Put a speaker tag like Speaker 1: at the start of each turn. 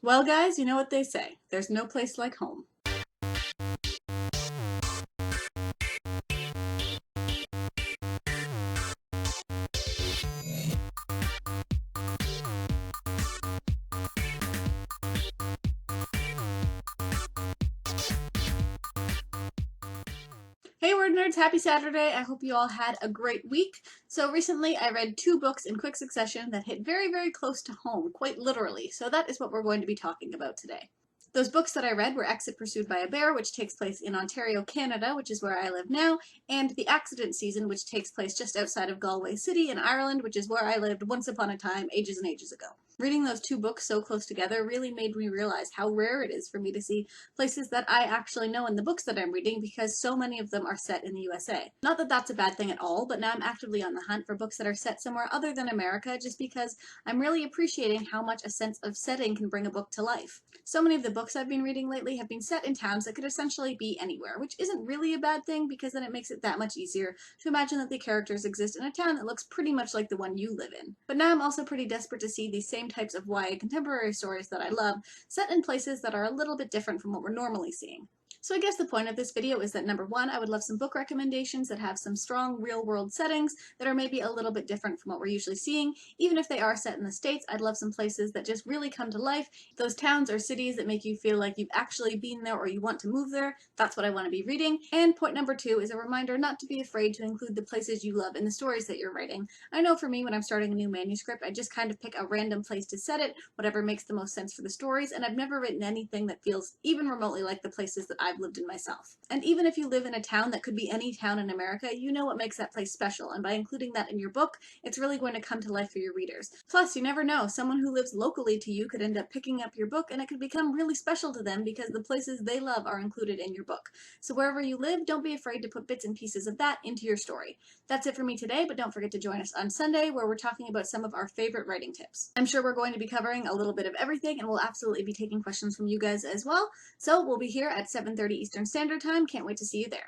Speaker 1: Well, guys, you know what they say. There's no place like home. Hey word nerds, happy Saturday. I hope you all had a great week. So recently I read 2 books in quick succession that hit very, very close to home, quite literally. So that is what we're going to be talking about today. Those books that I read were Exit Pursued by a Bear, which takes place in Ontario, Canada, which is where I live now, and The Accident Season, which takes place just outside of Galway City in Ireland, which is where I lived once upon a time, ages and ages ago. Reading those 2 books so close together really made me realize how rare it is for me to see places that I actually know in the books that I'm reading, because so many of them are set in the USA. Not that that's a bad thing at all, but now I'm actively on the hunt for books that are set somewhere other than America, just because I'm really appreciating how much a sense of setting can bring a book to life. So many of the books I've been reading lately have been set in towns that could essentially be anywhere, which isn't really a bad thing because then it makes it that much easier to imagine that the characters exist in a town that looks pretty much like the one you live in. But now I'm also pretty desperate to see these same types of YA contemporary stories that I love set in places that are a little bit different from what we're normally seeing. So I guess the point of this video is that number one, I would love some book recommendations that have some strong real world settings that are maybe a little bit different from what we're usually seeing. Even if they are set in the States, I'd love some places that just really come to life. Those towns or cities that make you feel like you've actually been there or you want to move there, that's what I want to be reading. And point number 2 is a reminder not to be afraid to include the places you love in the stories that you're writing. I know for me, when I'm starting a new manuscript, I just kind of pick a random place to set it, whatever makes the most sense for the stories, and I've never written anything that feels even remotely like the places that I've lived in myself. And even if you live in a town that could be any town in America, you know what makes that place special, and by including that in your book, it's really going to come to life for your readers. Plus, you never know, someone who lives locally to you could end up picking up your book, and it could become really special to them because the places they love are included in your book. So wherever you live, don't be afraid to put bits and pieces of that into your story. That's it for me today, but don't forget to join us on Sunday, where we're talking about some of our favorite writing tips. I'm sure we're going to be covering a little bit of everything, and we'll absolutely be taking questions from you guys as well. So we'll be here at 7:30 Eastern Standard Time. Can't wait to see you there.